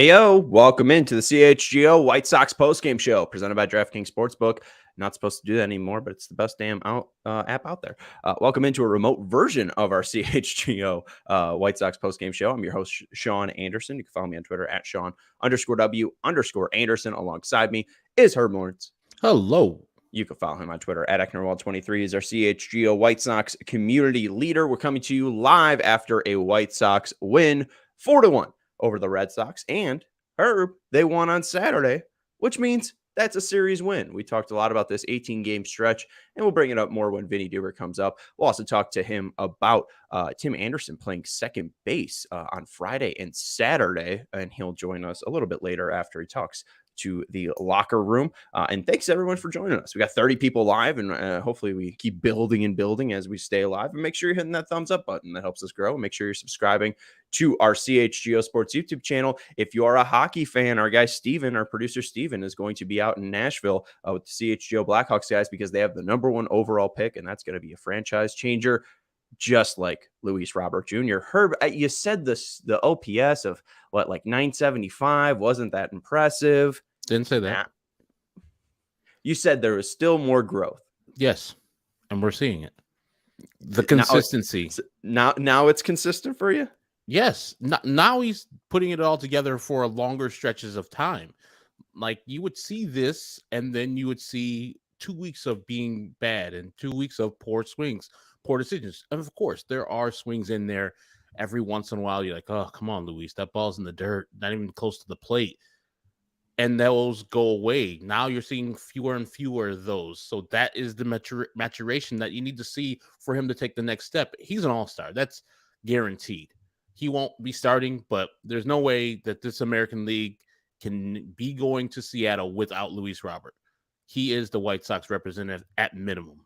Heyo, welcome into the CHGO White Sox postgame show presented by DraftKings Sportsbook. Not supposed to do that anymore, but it's the best damn app out there. Welcome into a remote version of our CHGO White Sox postgame show. I'm your host, Sean Anderson. You can follow me on Twitter at Sean_W_Anderson. Alongside me is Herb Lawrence. Hello. You can follow him on Twitter at Ecknerwald23. He's our CHGO White Sox community leader. We're coming to you live after a White Sox win 4-1 over the Red Sox. And Herb, they won on Saturday, which means that's a series win. We talked a lot about this 18-game stretch, and we'll bring it up more when Vinnie Duber comes up. We'll also talk to him about Tim Anderson playing second base on Friday and Saturday, and he'll join us a little bit later after he talks to the locker room. And thanks everyone for joining us. We got 30 people live, and hopefully we keep building and building as we stay alive. And make sure you're hitting that thumbs up button. That helps us grow. And make sure you're subscribing to our CHGO Sports YouTube channel. If you are a hockey fan, our guy Steven, our producer Steven, is going to be out in Nashville with the CHGO Blackhawks guys because they have the #1 overall pick, and that's going to be a franchise changer, just like Luis Robert Jr. Herb, you said the OPS of what, like 975 wasn't that impressive. Didn't say that. You said there was still more growth. Yes, and we're seeing it. The consistency. Now it's consistent for you? Yes. Now he's putting it all together for longer stretches of time. Like, you would see this, and then you would see 2 weeks of being bad and 2 weeks of poor swings, poor decisions. And of course, there are swings in there every once in a while. You're like, oh, come on, Luis, that ball's in the dirt, not even close to the plate. And those go away. Now you're seeing fewer and fewer of those. So that is the maturation that you need to see for him to take the next step. He's an all-star. That's guaranteed. He won't be starting, but there's no way that this American League can be going to Seattle without Luis Robert. He is the White Sox representative at minimum.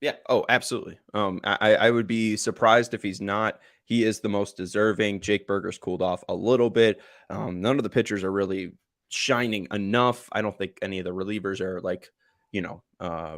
Yeah. Oh, absolutely. I would be surprised if he's not. He is the most deserving. Jake Burger's cooled off a little bit. None of the pitchers are really shining enough. I don't think any of the relievers are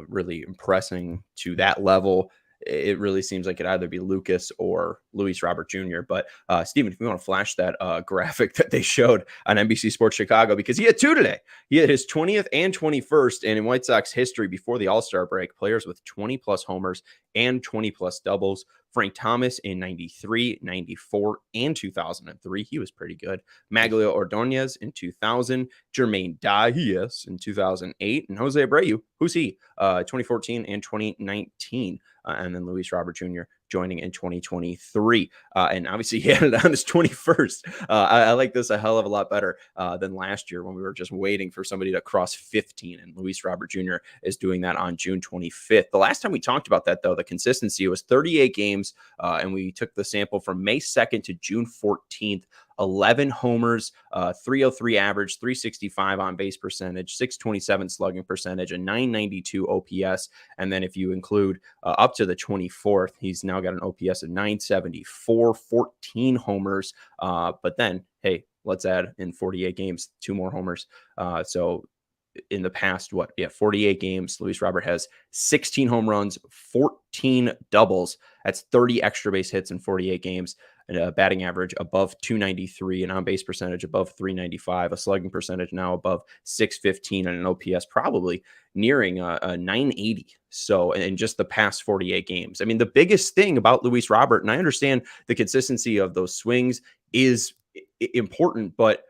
really impressing to that level. It really seems like it'd either be Lucas or Luis Robert Jr. But Steven, if you want to flash that graphic that they showed on NBC Sports Chicago, because he had two today. He had his 20th and 21st. And in White Sox history before the All-Star break, players with 20-plus homers and 20-plus doubles. Frank Thomas in 93, 94, and 2003. He was pretty good. Maglio Ordonez in 2000. Jermaine Diaz in 2008. And Jose Abreu, who's he? 2014 and 2019. And then Luis Robert Jr. joining in 2023. And obviously he had it on his 21st. I like this a hell of a lot better than last year when we were just waiting for somebody to cross 15. And Luis Robert Jr. is doing that on June 25th. The last time we talked about that, though, the consistency was 38 games. And we took the sample from May 2nd to June 14th. 11 homers, 303 average, 365 on base percentage, 627 slugging percentage, a 992 OPS. And then if you include up to the 24th, he's now got an OPS of 974, 14 homers. But then, hey, let's add in 48 games, 2 more homers. So in the past, 48 games, Luis Robert has 16 home runs, 14 doubles. That's 30 extra base hits in 48 games. A batting average above 293, an on-base percentage above 395, a slugging percentage now above 615, and an OPS probably nearing a 980. So in just the past 48 games. I mean, the biggest thing about Luis Robert, and I understand the consistency of those swings is important, but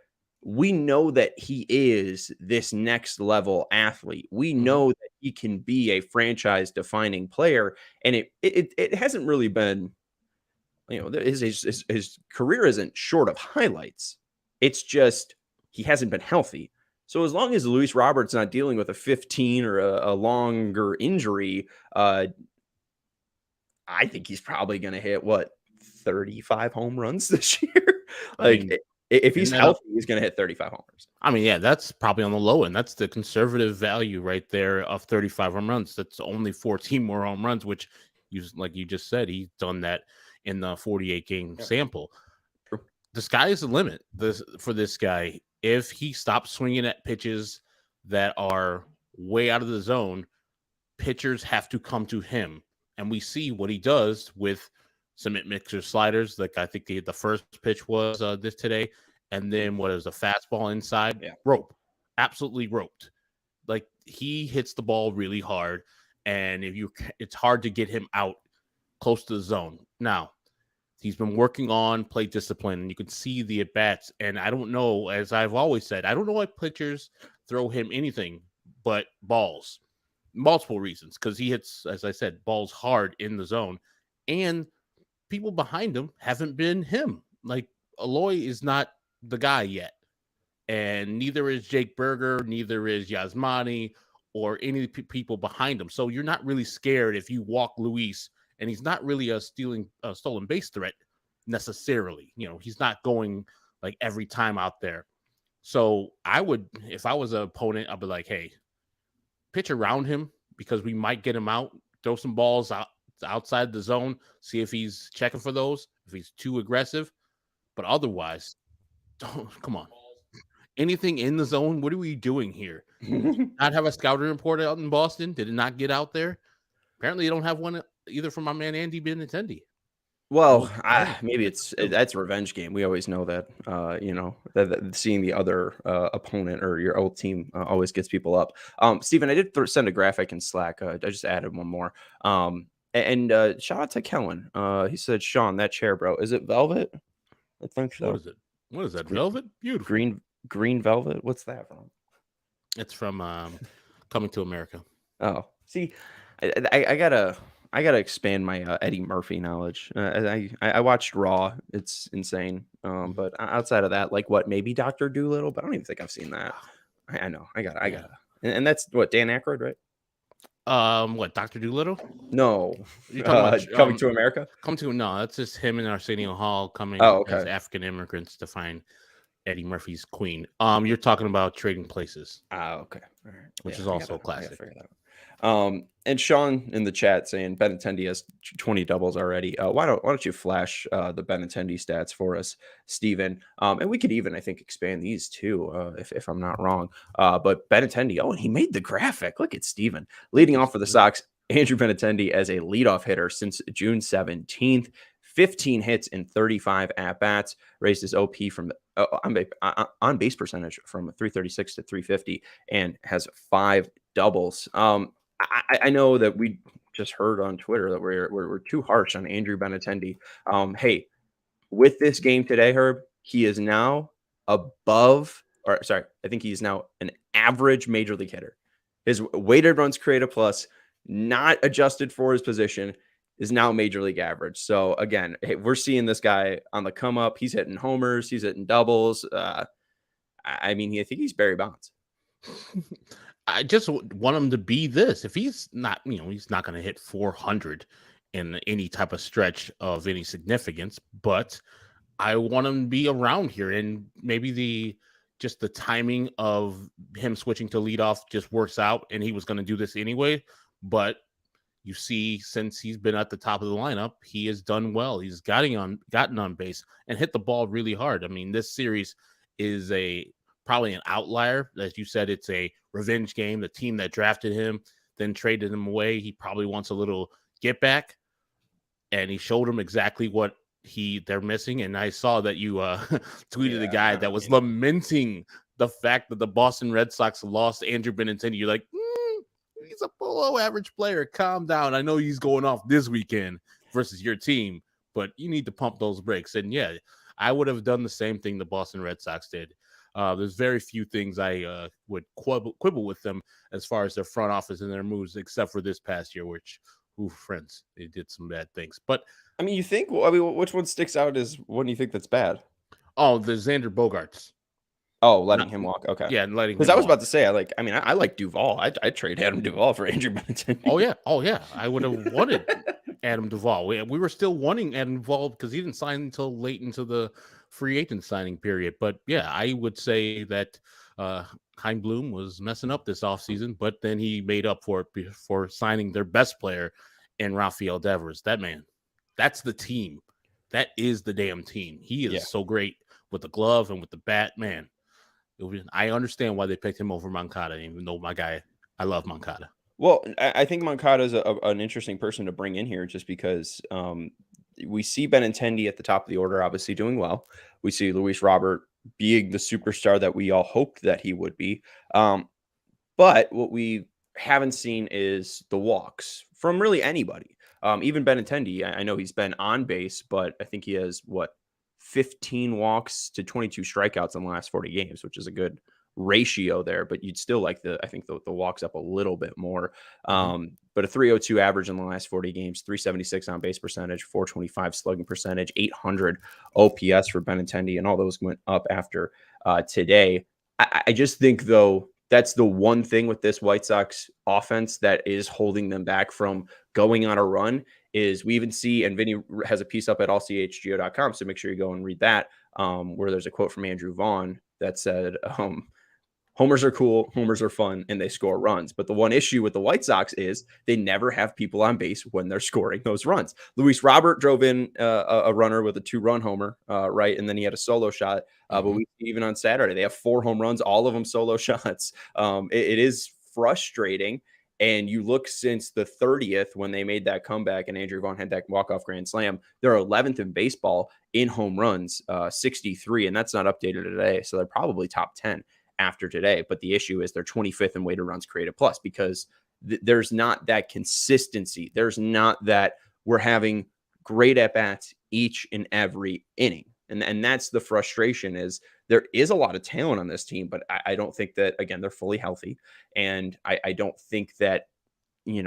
we know that he is this next level athlete. We know that he can be a franchise defining player, and it hasn't really been, his career isn't short of highlights. It's just he hasn't been healthy. So as long as Luis Robert's not dealing with a 15 or a longer injury, I think he's probably going to hit 35 home runs this year. If he's healthy, he's going to hit 35 homers. I mean, yeah, that's probably on the low end. That's the conservative value right there of 35 home runs. That's only 14 more home runs, which, like you just said, he's done that in the 48-game sample. True. The sky is the limit for this guy. If he stops swinging at pitches that are way out of the zone, pitchers have to come to him. And we see what he does with some mixer sliders. Like I think the first pitch was this today. and then what is a fastball inside? Yeah. Rope. Absolutely roped. Like, he hits the ball really hard, and it's hard to get him out close to the zone. Now, he's been working on plate discipline, and you can see the at-bats. And I don't know, as I've always said, I don't know why pitchers throw him anything but balls. Multiple reasons, because he hits, as I said, balls hard in the zone. And people behind him haven't been him. Like, Aloy is not the guy yet. And neither is Jake Berger, neither is Yasmani, or any people behind him. So you're not really scared if you walk Luis, and he's not really a stolen base threat necessarily. He's not going like every time out there. So I would, if I was an opponent, I'd be like, hey, pitch around him, because we might get him out, throw some balls outside the zone, see if he's checking for those, if he's too aggressive. But otherwise, come on. Anything in the zone? What are we doing here? Not have a scouting report out in Boston? Did it not get out there? Apparently, you don't have one either from my man Andy Benintendi. Well, maybe that's a revenge game. We always know that. That seeing the other opponent or your old team always gets people up. Steven, I did send a graphic in Slack. I just added one more. And shout out to Kellen. He said, "Sean, that chair, bro, is it velvet? I think so. What is it? What is that? Velvet? Beautiful. Green velvet. What's that from? It's from Coming to America. Oh, see, I gotta expand my Eddie Murphy knowledge. I watched Raw. It's insane. But outside of that, like maybe Dr. Dolittle, but I don't even think I've seen that. I know. I gotta. And that's what, Dan Aykroyd, right? What, Dr. Dolittle? No. You're talking about Coming to America? No, that's just him and Arsenio Hall coming as African immigrants to find Eddie Murphy's queen. You're talking about Trading Places. Okay. All right. Which is also a classic. And Sean in the chat saying Benintendi has 20 doubles already. Why don't you flash the Benintendi stats for us, Steven? And we could even, I think, expand these too, if I'm not wrong. But Benintendi, and he made the graphic. Look at Steven leading off for the Sox. Andrew Benintendi as a leadoff hitter since June 17th. 15 hits in 35 at-bats, raised his OP from on base percentage from 336 to 350, and has 5 doubles. I know that we just heard on Twitter that we're too harsh on Andrew Benintendi. Hey, with this game today, Herb, he is now above, or sorry, I think he's now an average major league hitter. His weighted runs created plus, not adjusted for his position, is now major league average. So again, hey, we're seeing this guy on the come up. He's hitting homers, he's hitting doubles. I think he's Barry Bonds. I just want him to be this. If he's not, he's not going to hit 400 in any type of stretch of any significance, but I want him to be around here. And maybe the timing of him switching to leadoff just works out, and he was going to do this anyway. But you see, since he's been at the top of the lineup, he has done well. He's gotten on base and hit the ball really hard. I mean, this series is probably an outlier. As you said, it's a revenge game. The team that drafted him then traded him away. He probably wants a little get back, and he showed them exactly what they're missing. And I saw that you tweeted a guy that was lamenting the fact that the Boston Red Sox lost Andrew Benintendi. You're like, he's a below average player. Calm down. I know he's going off this weekend versus your team, but you need to pump those brakes. And yeah, I would have done the same thing the Boston Red Sox did. There's very few things I would quibble with them as far as their front office and their moves, except for this past year, which, friends, they did some bad things. But I mean, which one sticks out is one you think that's bad? Oh, the Xander Bogaerts. Oh, letting him walk. Okay. Yeah, and letting him because I was about to say, I like Duvall. I'd trade Adam Duvall for Andrew Benintendi. Oh yeah. I would have wanted Adam Duvall. We were still wanting Adam Duvall because he didn't sign until late into the free agent signing period. But yeah, I would say that Chaim Bloom was messing up this offseason, but then he made up for it for signing their best player in Rafael Devers. That man, that's the team. That is the damn team. He is so great with the glove and with the bat, man. I understand why they picked him over Moncada, even though I love Moncada. Well, I think Moncada is an interesting person to bring in here just because we see Benintendi at the top of the order, obviously doing well. We see Luis Robert being the superstar that we all hoped that he would be. But what we haven't seen is the walks from really anybody. Even Benintendi, I know he's been on base, but I think he has 15 walks to 22 strikeouts in the last 40 games, which is a good ratio there. But you'd still like I think the walks up a little bit more. But a 302 average in the last 40 games, 376 on base percentage, 425 slugging percentage, 800 OPS for Benintendi, and all those went up after today. I just think, though, that's the one thing with this White Sox offense that is holding them back from going on a run. Is we even see, and Vinny has a piece up at allchgo.com, so make sure you go and read that, where there's a quote from Andrew Vaughn that said, homers are cool, homers are fun, and they score runs. But the one issue with the White Sox is they never have people on base when they're scoring those runs. Luis Robert drove in a runner with a 2-run homer, right? And then he had a solo shot. But we even on Saturday, they have 4 home runs, all of them solo shots. It is frustrating. And you look since the 30th when they made that comeback and Andrew Vaughn had that walk-off grand slam, they're 11th in baseball in home runs, 63, and that's not updated today. So they're probably top 10 after today. But the issue is they're 25th in weighted runs created plus, because there's not that consistency. There's not that we're having great at-bats each and every inning. And that's the frustration. Is there is a lot of talent on this team, but I don't think that, again, they're fully healthy. And I don't think that, we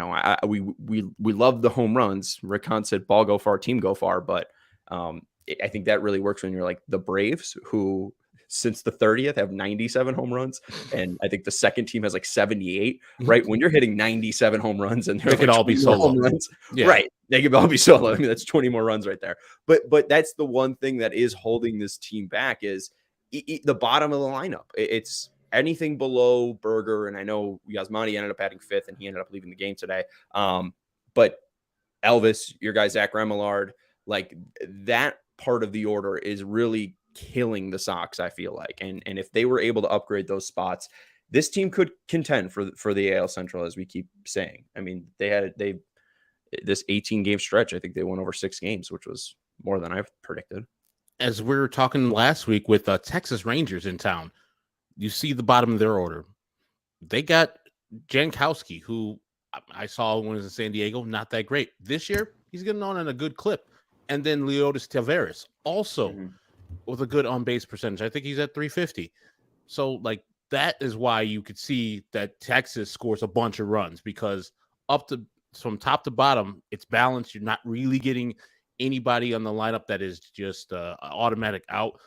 love the home runs. Rick Hahn said, ball go far, team go far. But I think that really works when you're like the Braves, who since the 30th have 97 home runs. And I think the second team has like 78, right? When you're hitting 97 home runs and they could all be solo home runs, right? They could all be solo. I mean, that's 20 more runs right there. But that's the one thing that is holding this team back is the bottom of the lineup. It's anything below Berger. And I know Yasmani ended up batting 5th and he ended up leaving the game today. But Elvis, your guy, Zach Remillard, like that part of the order is really killing the Sox, I feel like. And if they were able to upgrade those spots, this team could contend for the AL Central, as we keep saying. I mean, they this 18 game stretch, I think they won over 6 games, which was more than I've predicted. As we were talking last week with Texas Rangers in town, you see the bottom of their order. They got Jankowski, who I saw when he was in San Diego, not that great. This year, he's getting on a good clip. And then Leotis Taveras, also with a good on-base percentage. I think he's at 350. So, like, that is why you could see that Texas scores a bunch of runs, because from top to bottom, it's balanced. You're not really getting anybody on the lineup that is just automatic out.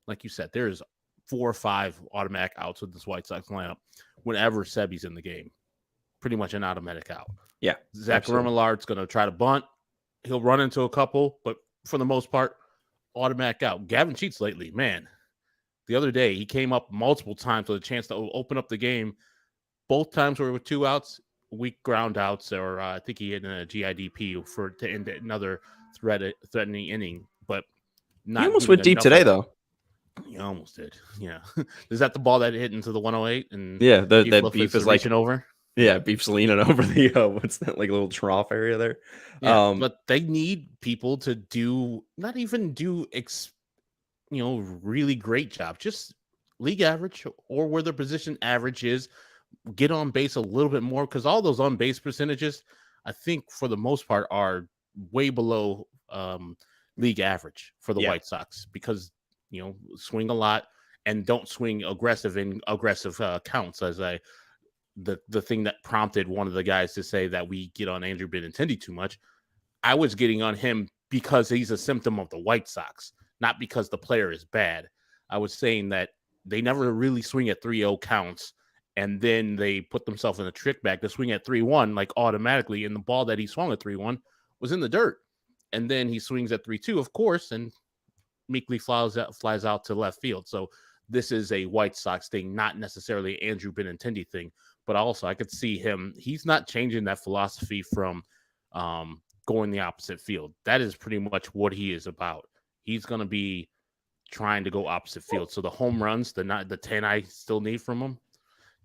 Like you said, there's 4 or 5 automatic outs with this White Sox lineup whenever Sebi's in the game. Pretty much an automatic out. Yeah. Zach Remillard's going to try to bunt. He'll run into a couple, but for the most part, automatic out. Gavin Sheets lately, man, the other day, he came up multiple times with a chance to open up the game. Both times were with 2 outs, weak ground outs, or I think he hit a GIDP to end another threatening inning. But not. He almost went deep today, though. He almost did. Yeah. Is that the ball that hit into the 108? And yeah, that Beef is like over. Yeah, Beef's leaning over the what's that, like, little trough area there? Yeah, but they need people to do really great job, just league average or where their position average is. Get on base a little bit more, because all those on base percentages, I think for the most part, are way below league average for the White Sox, because swing a lot and don't swing aggressive in aggressive counts, as the thing that prompted one of the guys to say that we get on Andrew Benintendi too much. I was getting on him because he's a symptom of the White Sox, not because the player is bad. I was saying that they never really swing at 3-0 counts, and then they put themselves in a trick bag to swing at 3-1, like automatically, and the ball that he swung at 3-1 was in the dirt. And then he swings at 3-2, of course, and meekly flies out to left field. So this is a White Sox thing, not necessarily Andrew Benintendi thing. But also, I could see him. He's not changing that philosophy from going the opposite field. That is pretty much what he is about. He's going to be trying to go opposite field. So the home runs, the 10 I still need from him,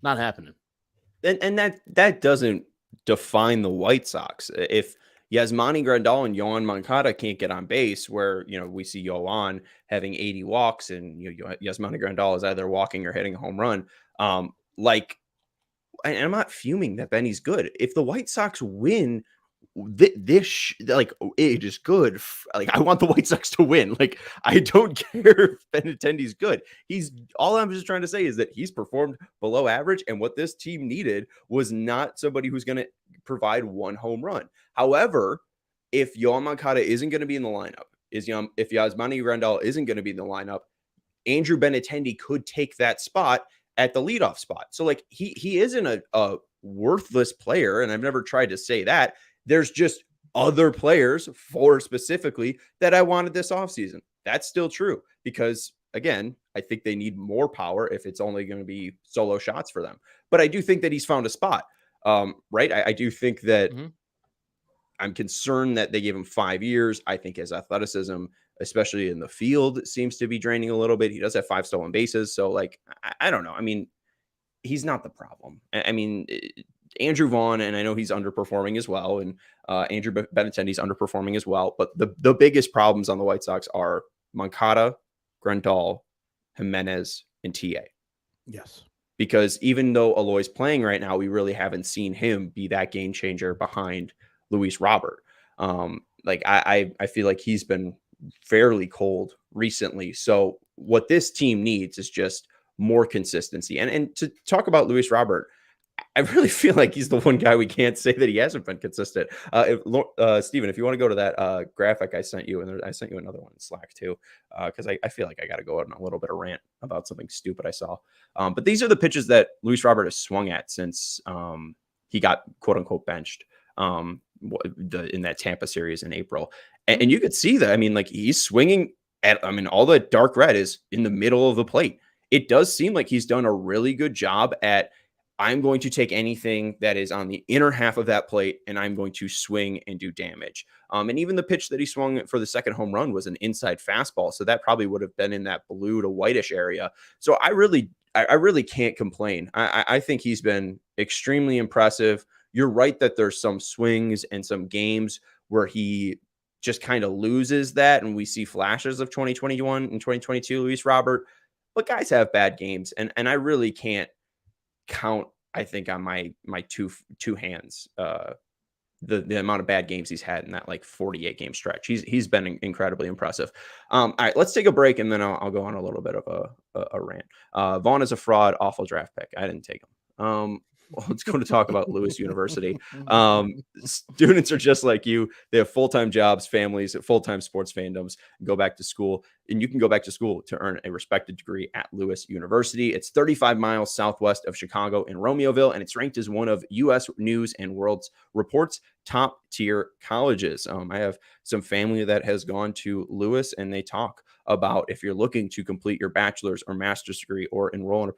not happening. And that doesn't define the White Sox. If Yasmani Grandal and Yohan Moncada can't get on base, where, we see Yohan having 80 walks and Yasmani Grandal is either walking or hitting a home run. Like, and I'm not fuming that Benny's good. If the White Sox win it is good. Like, I want the White Sox to win. Like, I don't care if Benintendi's good. All I'm just trying to say is that he's performed below average, and what this team needed was not somebody who's going to provide one home run. However, if Yohan Moncada isn't going to be in the lineup, if Yasmani Grandal isn't going to be in the lineup, Andrew Benintendi could take that spot at the leadoff spot. So, like, he isn't a worthless player, and I've never tried to say that. There's just other players specifically that I wanted this offseason. That's still true because, again, I think they need more power if it's only going to be solo shots for them. But I do think that he's found a spot, right? I do think that I'm concerned that they gave him 5 years. I think his athleticism, especially in the field, seems to be draining a little bit. He does have 5 stolen bases. So, like, I don't know. I mean, he's not the problem. I mean, Andrew Vaughn, and I know he's underperforming as well, and Andrew Benintendi's underperforming as well. But the biggest problems on the White Sox are Moncada, Grandal, Jimenez, and TA. Yes. Because even though Eloy's playing right now, we really haven't seen him be that game changer behind Luis Robert. I feel like he's been fairly cold recently. So what this team needs is just more consistency. And to talk about Luis Robert, I really feel like he's the one guy we can't say that he hasn't been consistent. Steven, if you want to go to that graphic I sent you, and I sent you another one in Slack too, because I feel like I got to go on a little bit of rant about something stupid I saw. But these are the pitches that Luis Robert has swung at since he got quote unquote benched in that Tampa series in April. And you could see that. I mean, like, he's swinging all the dark red is in the middle of the plate. It does seem like he's done a really good job at, I'm going to take anything that is on the inner half of that plate and I'm going to swing and do damage. And even the pitch that he swung for the second home run was an inside fastball. So that probably would have been in that blue to whitish area. So I really can't complain. I think he's been extremely impressive. You're right that there's some swings and some games where he just kind of loses that. And we see flashes of 2021 and 2022, Luis Robert, but guys have bad games. And I really can't count, I think, on my two hands the amount of bad games he's had in that like 48 game stretch. He's been incredibly impressive. All right, let's take a break and then I'll go on a little bit of a rant. Vaughn is a fraud, awful draft pick. I didn't take him. Well, let's go to talk about Lewis University. Students are just like you. They have full-time jobs, families, full-time sports fandoms, go back to school. And you can go back to school to earn a respected degree at Lewis University. It's 35 miles southwest of Chicago in Romeoville, and it's ranked as one of U.S. News and World Report's top-tier colleges. I have some family that has gone to Lewis, and they talk about if you're looking to complete your bachelor's or master's degree or enroll in a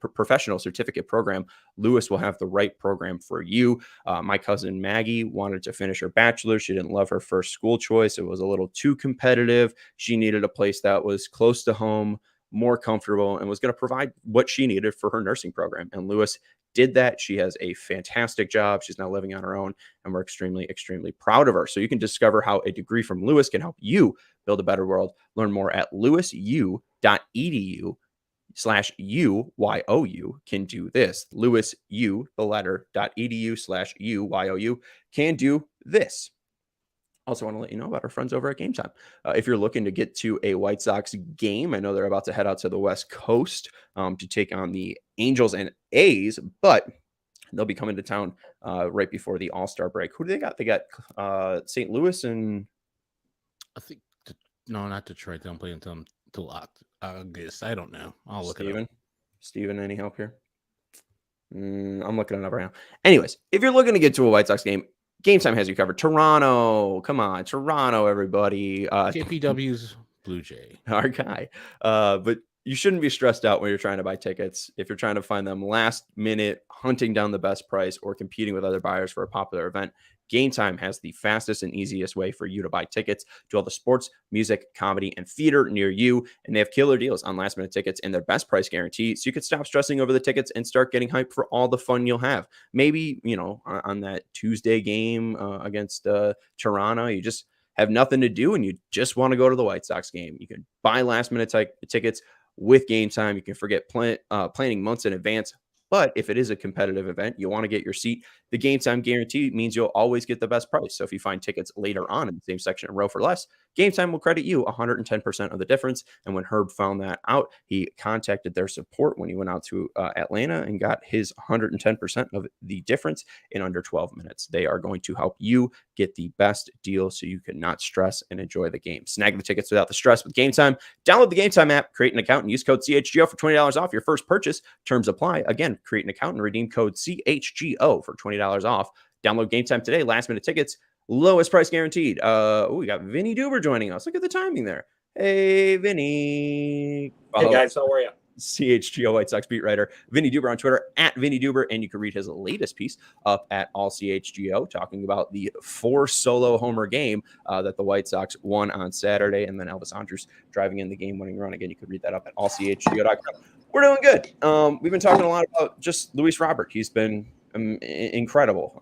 professional certificate program, Lewis will have the right program for you. My cousin Maggie wanted to finish her bachelor's. She didn't love her first school choice. It was a little too competitive. She needed a place that was close to home, more comfortable, and was going to provide what she needed for her nursing program. And Lewis did that. She has a fantastic job. She's now living on her own, and we're extremely, extremely proud of her. So you can discover how a degree from Lewis can help you build a better world. Learn more at lewisu.edu/UYOU. Can do this. LewisU, the letter, .edu/UYOU can do this. Also want to let you know about our friends over at Game Time. If you're looking to get to a White Sox game, I know they're about to head out to the West Coast to take on the Angels and A's, but they'll be coming to town right before the All-Star break. Who do they got? They got St. Louis and... I think, no, not Detroit. They don't play until August. I don't know. I'll look it up. Steven, any help here? I'm looking it up right now. Anyways, if you're looking to get to a White Sox game, Game Time has you covered. Toronto, come on, Toronto, everybody. KPW's Blue Jay, our guy. But you shouldn't be stressed out when you're trying to buy tickets. If you're trying to find them last minute, hunting down the best price, or competing with other buyers for a popular event, Game Time has the fastest and easiest way for you to buy tickets to all the sports, music, comedy, and theater near you. And they have killer deals on last minute tickets and their best price guarantee. So you could stop stressing over the tickets and start getting hyped for all the fun you'll have. Maybe, on that Tuesday game against Toronto, you just have nothing to do and you just want to go to the White Sox game. You can buy last minute tickets with Game Time. You can forget planning months in advance. But if it is a competitive event, you want to get your seat. The Game Time guarantee means you'll always get the best price. So if you find tickets later on in the same section and row for less, Game Time will credit you 110% of the difference. And when Herb found that out, he contacted their support when he went out to Atlanta and got his 110% of the difference in under 12 minutes. They are going to help you get the best deal so you can not stress and enjoy the game. Snag the tickets without the stress with Game Time. Download the Game Time app, create an account, and use code CHGO for $20 off your first purchase. Terms apply. Again, create an account and redeem code CHGO for $20 off. Download Game Time today. Last minute tickets, lowest price guaranteed. We got Vinnie Duber joining us. Look at the timing there. Hey, Vinnie. Hey, guys. How are you? CHGO White Sox beat writer Vinnie Duber on Twitter at Vinnie Duber, and you can read his latest piece up at ALLCITY talking about the 4 solo homer game that the White Sox won on Saturday, and then Elvis Andrus driving in the game-winning run. Again, you can read that up at allchgo.com. We're doing good. We've been talking a lot about just Luis Robert. He's been incredible.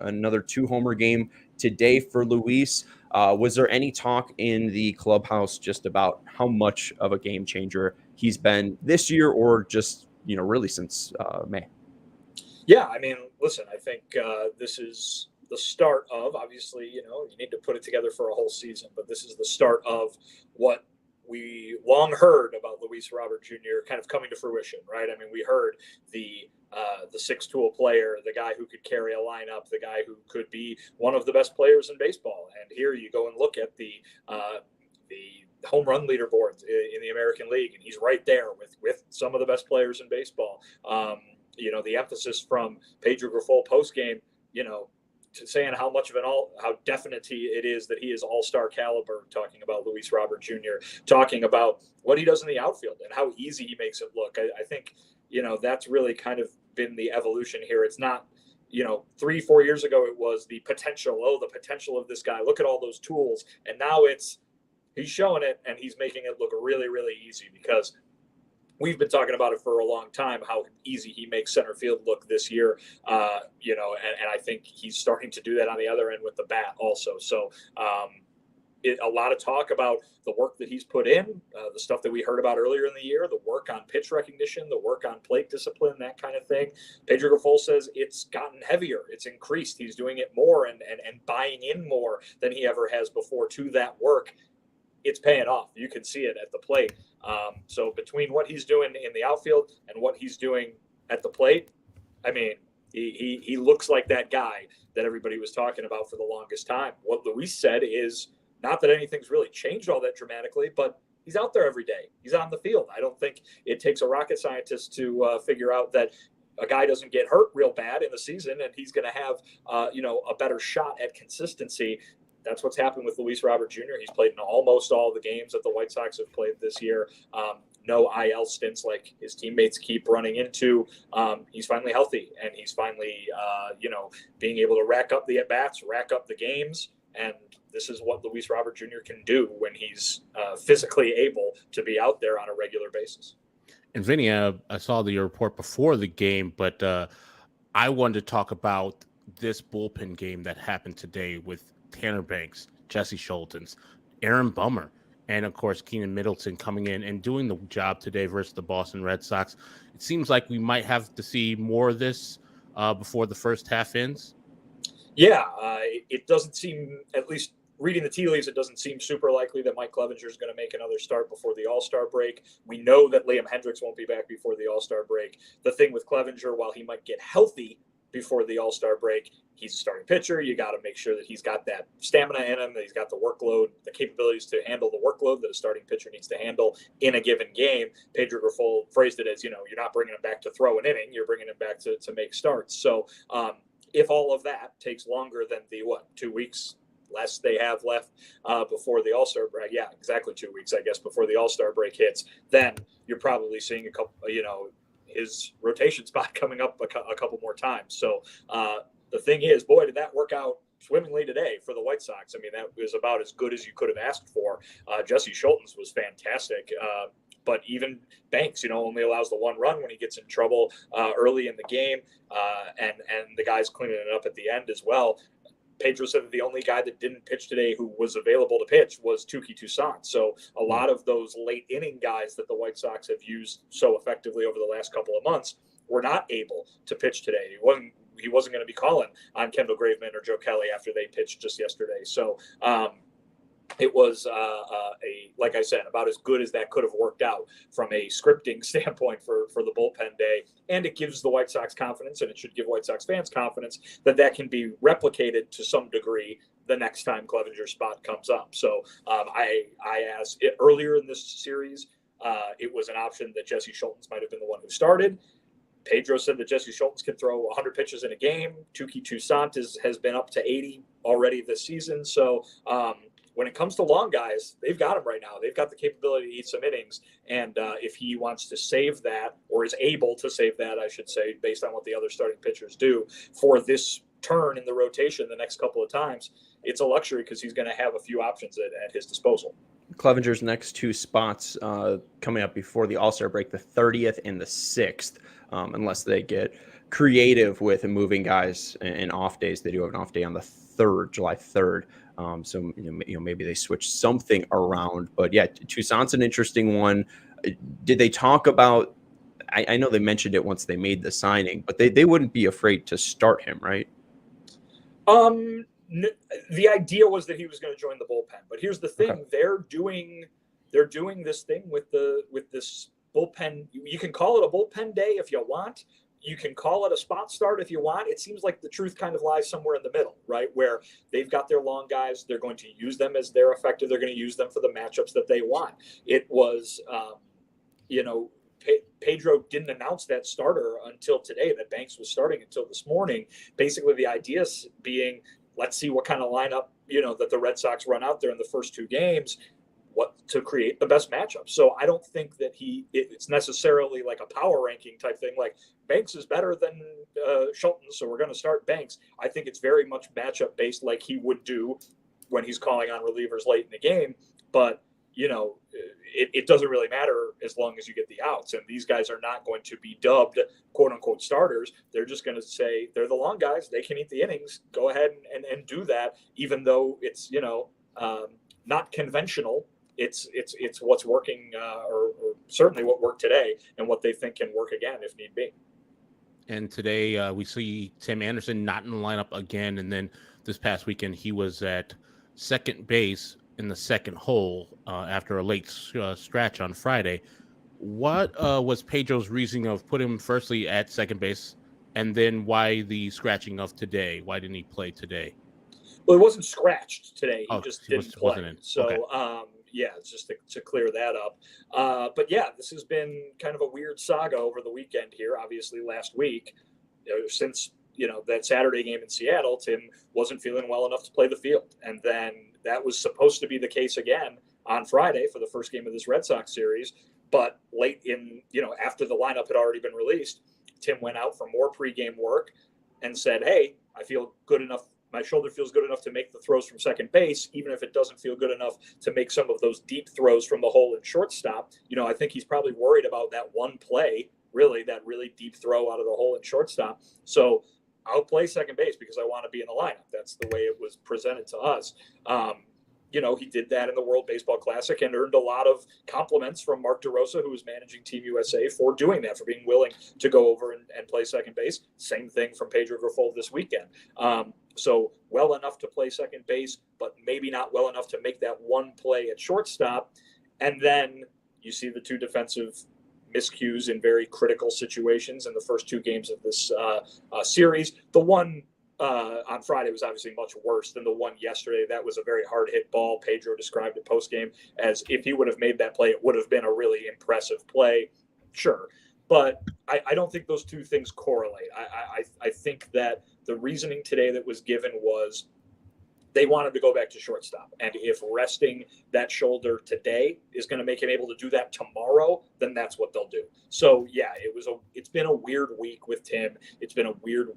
Another 2-homer game today for Luis. Was there any talk in the clubhouse just about how much of a game changer he's been this year, or just, really since May? Yeah, I mean, listen, I think this is the start of, obviously, you need to put it together for a whole season, but this is the start of what we long heard about Luis Robert Jr. kind of coming to fruition, right? I mean, we heard the 6-tool player, the guy who could carry a lineup, the guy who could be one of the best players in baseball. And here you go and look at the home run leaderboards in the American League, and he's right there with some of the best players in baseball. The emphasis from Pedro Grifol postgame, to saying how much of how definite it is that he is all-star caliber, talking about Luis Robert Jr., talking about what he does in the outfield and how easy he makes it look. I think, that's really kind of been the evolution here. It's not, 3-4 years ago, it was the potential of this guy. Look at all those tools. And now he's showing it, and he's making it look really, really easy, because we've been talking about it for a long time, how easy he makes center field look this year, and I think he's starting to do that on the other end with the bat also. So a lot of talk about the work that he's put in, the stuff that we heard about earlier in the year, the work on pitch recognition, the work on plate discipline, that kind of thing. Pedro Grifol says it's gotten heavier. It's increased. He's doing it more and buying in more than he ever has before to that work. It's paying off. You can see it at the plate. So between what he's doing in the outfield and what he's doing at the plate, I mean, he looks like that guy that everybody was talking about for the longest time. What Luis said is not that anything's really changed all that dramatically, but he's out there every day. He's on the field. I don't think it takes a rocket scientist to figure out that a guy doesn't get hurt real bad in the season and he's going to have, a better shot at consistency. That's what's happened with Luis Robert Jr. He's played in almost all the games that the White Sox have played this year. No IL stints like his teammates keep running into. He's finally healthy, and he's finally, being able to rack up the at-bats, rack up the games. And this is what Luis Robert Jr. can do when he's physically able to be out there on a regular basis. And Vinny, I saw your report before the game, but I wanted to talk about this bullpen game that happened today with Tanner Banks, Jesse Scholtens, Aaron Bummer, and of course Keenan Middleton coming in and doing the job today versus the Boston Red Sox. It seems like we might have to see more of this before the first half ends. Yeah, it doesn't seem, at least reading the tea leaves, it doesn't seem super likely that Mike Clevenger is going to make another start before the All-Star break. We know that Liam Hendricks won't be back before the All-Star break. The thing with Clevenger, while he might get healthy before the All-Star break, he's a starting pitcher. You got to make sure that he's got that stamina in him, that he's got the workload, the capabilities to handle the workload that a starting pitcher needs to handle in a given game. Pedro Grifol phrased it as, you're not bringing him back to throw an inning, you're bringing him back to make starts. So if all of that takes longer than the 2 weeks less they have left before the All-Star break. Yeah, exactly 2 weeks, I guess, before the All-Star break hits. Then you're probably seeing a couple, his rotation spot coming up a couple more times. So the thing is, boy, did that work out swimmingly today for the White Sox. I mean, that was about as good as you could have asked for. Jesse Scholtens was fantastic. But even Banks, only allows the one run when he gets in trouble early in the game, and the guys cleaning it up at the end as well. Pedro said that the only guy that didn't pitch today who was available to pitch was Touki Toussaint. So a lot of those late inning guys that the White Sox have used so effectively over the last couple of months were not able to pitch today. He wasn't going to be calling on Kendall Graveman or Joe Kelly after they pitched just yesterday. So it was like I said, about as good as that could have worked out from a scripting standpoint for the bullpen day. And it gives the White Sox confidence, and it should give White Sox fans confidence that can be replicated to some degree the next time Clevenger's spot comes up. So I asked it earlier in this series. It was an option that Jesse Scholtens might have been the one who started. Pedro said that Jesse Scholtens can throw 100 pitches in a game. Touki Toussaint has been up to 80 already this season. So when it comes to long guys, they've got him right now. They've got the capability to eat some innings. And if he wants to save that, or is able to save that, I should say, based on what the other starting pitchers do for this turn in the rotation the next couple of times, it's a luxury because he's going to have a few options at his disposal. Clevenger's next two spots coming up before the All-Star break, the 30th and the 6th, unless they get creative with moving guys in off days. They do have an off day on the 3rd, July 3rd. So maybe they switch something around. But yeah, Toussaint's an interesting one. Did they talk about? I know they mentioned it once they made the signing, but they wouldn't be afraid to start him, right? The idea was that he was going to join the bullpen, but here's the thing: they're doing this thing with this bullpen. You can call it a bullpen day if you want. You can call it a spot start if you want. It seems like the truth kind of lies somewhere in the middle, right? Where they've got their long guys. They're going to use them as they're effective. They're going to use them for the matchups that they want. It was, Pedro didn't announce that starter until today, that Banks was starting until this morning. Basically, the idea being, let's see what kind of lineup, that the Red Sox run out there in the first two games, what to create the best matchup. So I don't think that it's necessarily like a power ranking type thing. Like Banks is better than Scholtens, so we're going to start Banks. I think it's very much matchup based, like he would do when he's calling on relievers late in the game. But it doesn't really matter as long as you get the outs. And these guys are not going to be dubbed quote unquote starters. They're just going to say they're the long guys. They can eat the innings. Go ahead and do that, even though it's not conventional. It's what's working, or certainly what worked today, and what they think can work again if need be. And today we see Tim Anderson not in the lineup again. And then this past weekend, he was at second base in the second hole after a late scratch on Friday. What was Pedro's reasoning of putting him firstly at second base, and then why the scratching of today? Why didn't he play today? Well, it wasn't scratched today. He just didn't play. Wasn't in. So, okay. Yeah, just to clear that up. But yeah, this has been kind of a weird saga over the weekend here. Obviously, last week, since that Saturday game in Seattle, Tim wasn't feeling well enough to play the field, and then that was supposed to be the case again on Friday for the first game of this Red Sox series. But late in, after the lineup had already been released, Tim went out for more pregame work and said, "Hey, I feel good enough. My shoulder feels good enough to make the throws from second base, even if it doesn't feel good enough to make some of those deep throws from the hole in shortstop." I think he's probably worried about that one play, that really deep throw out of the hole in shortstop. So I'll play second base because I want to be in the lineup. That's the way it was presented to us. He did that in the World Baseball Classic and earned a lot of compliments from Mark DeRosa, who was managing Team USA, for doing that, for being willing to go over and play second base. Same thing from Pedro Grifol this weekend. So well enough to play second base, but maybe not well enough to make that one play at shortstop. And then you see the two defensive miscues in very critical situations in the first two games of this series. The one on Friday was obviously much worse than the one yesterday. That was a very hard hit ball. Pedro described it postgame as if he would have made that play, it would have been a really impressive play. Sure. But I don't think those two things correlate. I think that the reasoning today that was given was they want him to go back to shortstop. And if resting that shoulder today is going to make him able to do that tomorrow, then that's what they'll do. So yeah, it's been a weird week with Tim. It's been a weird,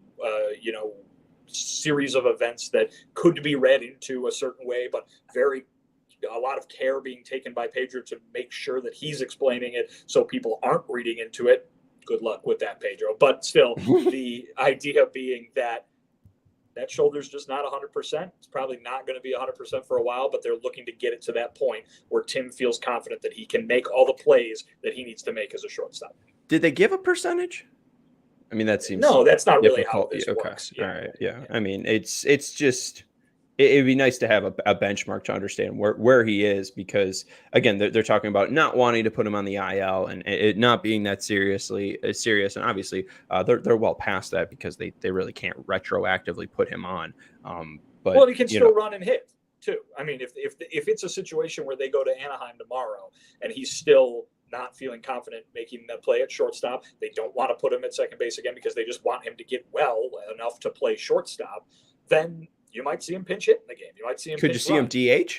series of events that could be read into a certain way, but a lot of care being taken by Pedro to make sure that he's explaining it so people aren't reading into it. Good luck with that, Pedro. But still, the idea being that shoulder's just not 100%. It's probably not going to be 100% for a while, but they're looking to get it to that point where Tim feels confident that he can make all the plays that he needs to make as a shortstop. Did they give a percentage? I mean, that seems no. That's not really difficult. how this works. Yeah. All right. Yeah. I mean, it's just it'd be nice to have a benchmark to understand where he is, because again, they're talking about not wanting to put him on the IL and it not being that serious, and obviously they're well past that because they really can't retroactively put him on. But he can still run and hit too. I mean, if it's a situation where they go to Anaheim tomorrow and he's still not feeling confident making that play at shortstop, they don't want to put him at second base again because they just want him to get well enough to play shortstop, then you might see him pinch hit in the game. You might see him. Could you see him DH?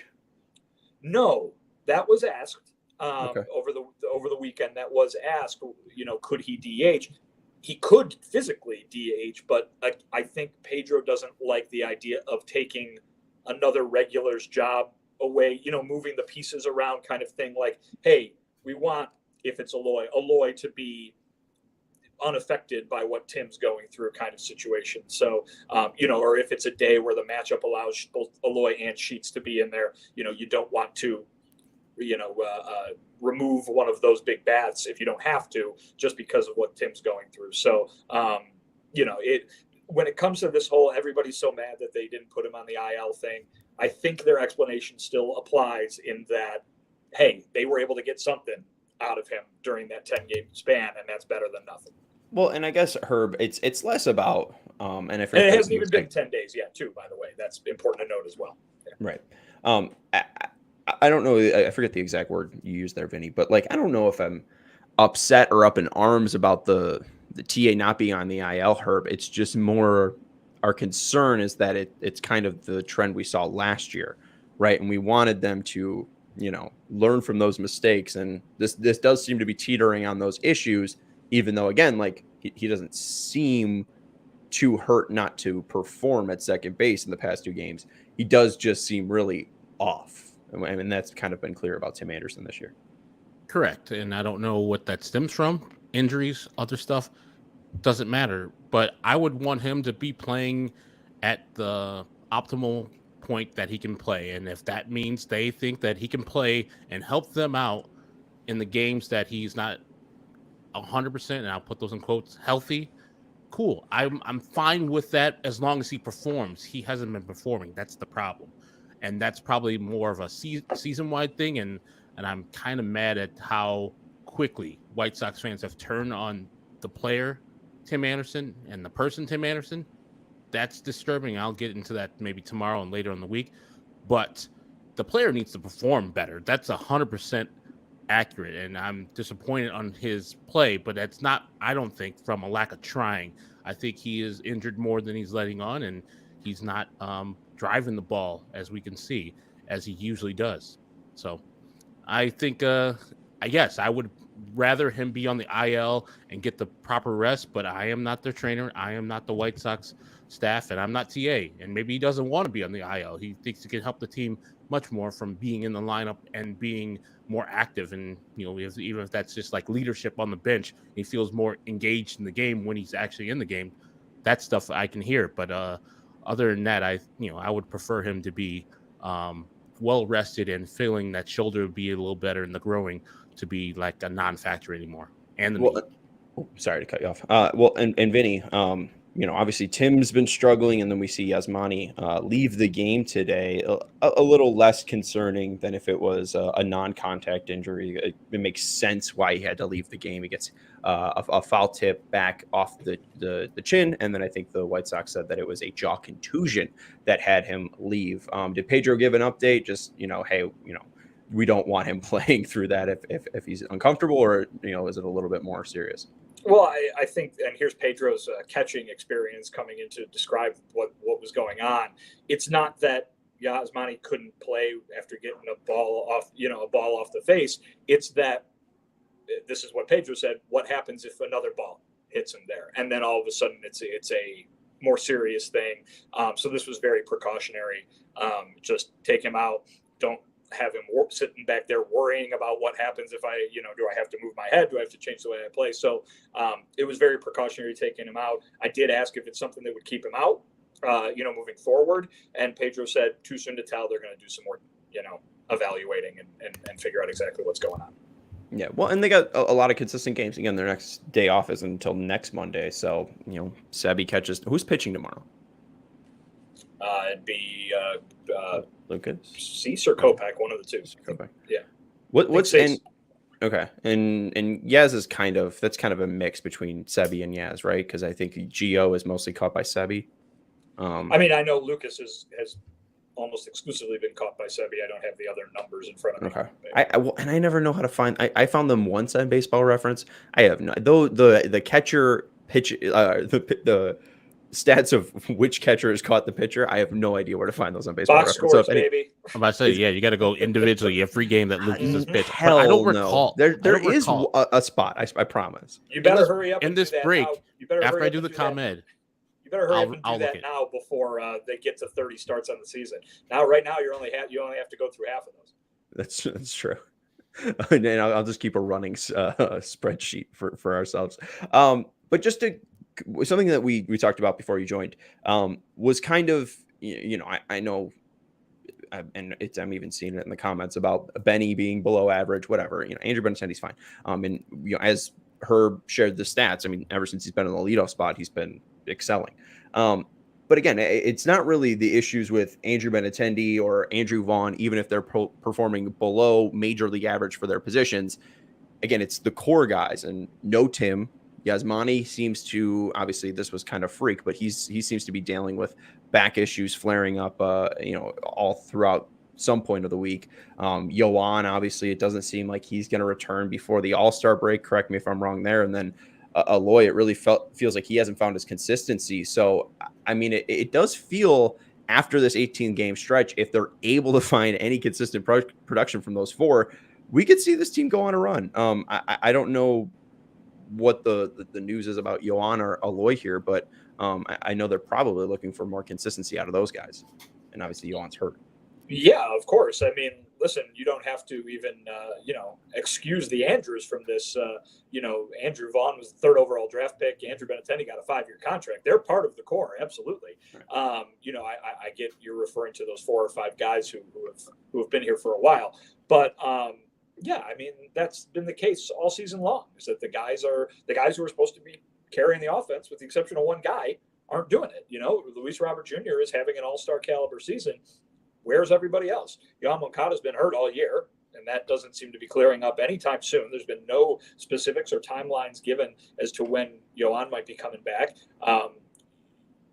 No, that was asked Okay. over the weekend. That was asked. Could he DH? He could physically DH, but I think Pedro doesn't like the idea of taking another regular's job away. Moving the pieces around, kind of thing. Like, hey, we want, if it's Eloy to be unaffected by what Tim's going through, kind of situation. So, or if it's a day where the matchup allows both Eloy and Sheets to be in there, you don't want to, remove one of those big bats if you don't have to, just because of what Tim's going through. So, when it comes to this whole, everybody's so mad that they didn't put him on the IL thing, I think their explanation still applies in that, hey, they were able to get something out of him during that 10-game span, and that's better than nothing. Well, and I guess, Herb, it's less about and it hasn't even been 10 days yet, too, by the way. That's important to note as well. Yeah. Right. I don't know. I forget the exact word you used there, Vinny, but I don't know if I'm upset or up in arms about the TA not being on the IL, Herb. It's just more our concern is that it's kind of the trend we saw last year, right? And we wanted them to, learn from those mistakes. And this does seem to be teetering on those issues, even though, again, he doesn't seem too hurt not to perform at second base in the past 2 games. He does just seem really off. I mean, that's kind of been clear about Tim Anderson this year. Correct. And I don't know what that stems from. Injuries, other stuff, doesn't matter. But I would want him to be playing at the optimal point that he can play. And if that means they think that he can play and help them out in the games that he's not 100%, and I'll put those in quotes, healthy, cool. I'm fine with that as long as he performs. He hasn't been performing. That's the problem. And that's probably more of a season-wide thing. And I'm kind of mad at how quickly White Sox fans have turned on the player, Tim Anderson, and the person, Tim Anderson. That's disturbing. I'll get into that maybe tomorrow and later in the week. But the player needs to perform better. That's 100% accurate. And I'm disappointed on his play. But that's not, I don't think, from a lack of trying. I think he is injured more than he's letting on. And he's not driving the ball, as we can see, as he usually does. So I think, yes, I would rather him be on the IL and get the proper rest, but I am not their trainer. I am not the White Sox staff, and I'm not TA. And maybe he doesn't want to be on the IL. He thinks he can help the team much more from being in the lineup and being more active. And, even if that's just like leadership on the bench, he feels more engaged in the game when he's actually in the game. That stuff I can hear. But other than that, I would prefer him to be well rested and feeling that shoulder would be a little better in the growing to be like a non-factor anymore. And sorry to cut you off. And Vinny, obviously Tim's been struggling, and then we see Yasmani leave the game today. A little less concerning than if it was a non-contact injury. It makes sense why he had to leave the game. He gets a foul tip back off the chin, and then I think the White Sox said that it was a jaw contusion that had him leave. Did Pedro give an update? Just hey, we don't want him playing through that if he's uncomfortable, or is it a little bit more serious? Well, I think, and here's Pedro's catching experience coming in to describe what was going on. It's not that Yasmani couldn't play after getting a ball off the face. It's that this is what Pedro said. What happens if another ball hits him there? And then all of a sudden it's a more serious thing. So this was very precautionary. Just take him out. Don't have him sitting back there worrying about what happens if I, do I have to move my head? Do I have to change the way I play? So it was very precautionary taking him out. I did ask if it's something that would keep him out, moving forward. And Pedro said too soon to tell. They're going to do some more, evaluating and figure out exactly what's going on. Yeah, well, and they got a lot of consistent games. Again, their next day off isn't until next Monday. So, Sebi catches. Who's pitching tomorrow? It'd be Lucas, Cease or Kopech, one of the two. Kopech. Yeah. What's in? Okay, and Yaz is kind of a mix between Sebi and Yaz, right? Because I think Gio is mostly caught by Sebi. I mean, I know Lucas has almost exclusively been caught by Sebi. I don't have the other numbers in front of me. Okay. I never know how to find. I found them once on Baseball Reference. I have no. Though the catcher pitch the stats of which catcher has caught the pitcher. I have no idea where to find those on Baseball Box Reference. scores, baby. I'm about to say, yeah, you got to go individually every game that Lucas has pitched. Hell, but I don't recall. No. There is a spot. I promise. You better hurry up in this break. After I do the ComEd. You better hurry up and do that now before they get to 30 starts on the season. Right now you only have to go through half of those. That's true. And I'll just keep a running spreadsheet for ourselves. But just something that we talked about before you joined was kind of, I know, and I'm even seeing it in the comments about Benny being below average, whatever. Andrew Benintendi's fine. And as Herb shared the stats, I mean, ever since he's been in the leadoff spot, he's been excelling. But again, it's not really the issues with Andrew Benintendi or Andrew Vaughn, even if they're performing below major league average for their positions. Again, it's the core guys, and no Tim. Yasmani seems to, obviously this was kind of freak, but he seems to be dealing with back issues flaring up, all throughout some point of the week. Yoan, obviously it doesn't seem like he's going to return before the All-Star break. Correct me if I'm wrong there. And then Aloy, it really feels like he hasn't found his consistency. So, I mean, it does feel after this 18-game stretch, if they're able to find any consistent production from those four, we could see this team go on a run. I don't know what the news is about Yoan or Aloy here, but I know they're probably looking for more consistency out of those guys. And obviously Yoan's hurt. Yeah, of course. I mean, listen, you don't have to even, excuse the Andrews from this. Andrew Vaughn was the third overall draft pick. Andrew Benintendi got a 5-year contract. They're part of the core. Absolutely. Right. I get you're referring to those 4 or 5 guys who have been here for a while, but, yeah, I mean, that's been the case all season long, is that the guys who are supposed to be carrying the offense, with the exception of one guy, aren't doing it. Luis Robert Jr. is having an all-star caliber season. Where's everybody else? Yoan Moncada's been hurt all year, and that doesn't seem to be clearing up anytime soon. There's been no specifics or timelines given as to when Yoan might be coming back.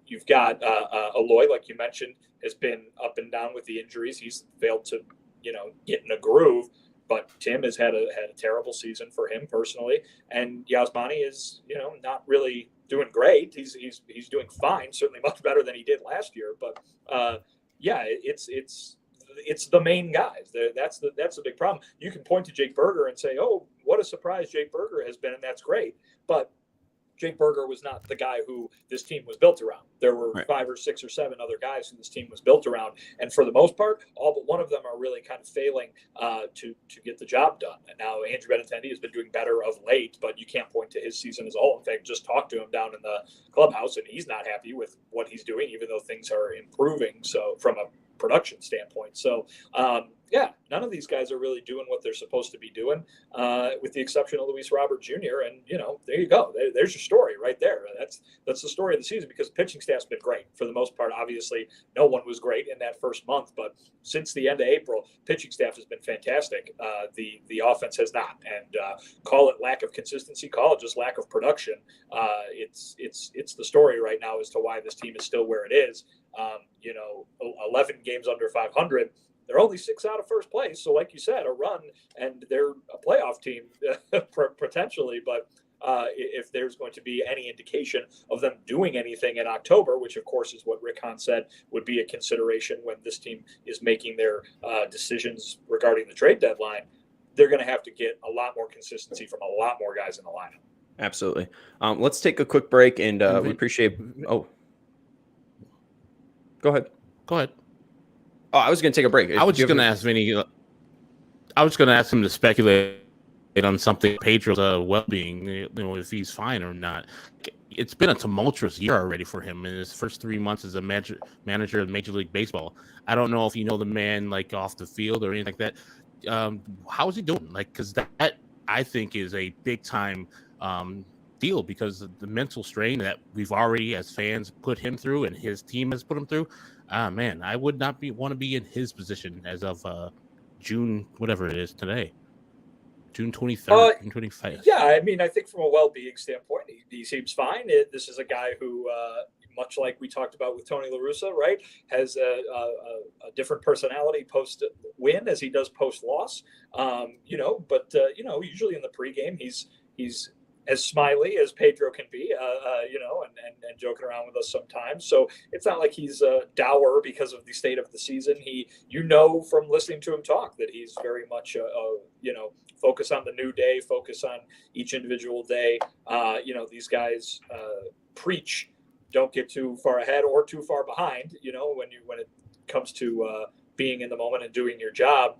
You've got Aloy, like you mentioned, has been up and down with the injuries. He's failed to, get in a groove. But Tim has had a terrible season for him personally, and Yasmani is, not really doing great. He's doing fine, certainly much better than he did last year. But yeah, it's the main guys. That's the big problem. You can point to Jake Berger and say, "Oh, what a surprise Jake Berger has been," and that's great. But Jake Berger was not the guy who this team was built around. There were 5 or 6 or 7 other guys who this team was built around. And for the most part, all but one of them are really kind of failing to get the job done. And now Andrew Benintendi has been doing better of late, but you can't point to his season as a whole. In fact, just talked to him down in the clubhouse, and he's not happy with what he's doing, even though things are improving. So from a production standpoint. So, yeah, none of these guys are really doing what they're supposed to be doing, with the exception of Luis Robert Jr. And, there you go. There's your story right there. That's the story of the season, because the pitching staff's been great for the most part. Obviously, no one was great in that first month, but since the end of April, pitching staff has been fantastic. The offense has not. And call it lack of consistency, call it just lack of production. It's the story right now as to why this team is still where it is. 11 games under 500. They're only 6 out of first place. So like you said, a run, and they're a playoff team potentially, but if there's going to be any indication of them doing anything in October, which of course is what Rick Hahn said would be a consideration when this team is making their decisions regarding the trade deadline. They're going to have to get a lot more consistency from a lot more guys in the lineup. Absolutely. Let's take a quick break, and we appreciate. Oh, go ahead. Go ahead. Oh, I was going to take a break. I was just going to ask Vinny. I was going to ask him to speculate on something, Pedro's well-being, if he's fine or not. It's been a tumultuous year already for him in his first 3 months as a manager of Major League Baseball. I don't know if you know the man like off the field or anything like that. How is he doing? Like, because that I think is a big time deal, because the mental strain that we've already as fans put him through and his team has put him through. Man, I would not want to be in his position as of June, whatever it is today. June 23rd, June 25th. Yeah, I mean, I think from a well-being standpoint, he seems fine. This is a guy who, much like we talked about with Tony La Russa, right, has a different personality post-win as he does post-loss. But usually in the pregame, he's as smiley as Pedro can be, and joking around with us sometimes. So it's not like he's dour because of the state of the season. From listening to him talk, that he's very much, focus on the new day, focus on each individual day. These guys preach, don't get too far ahead or too far behind. When it comes to being in the moment and doing your job.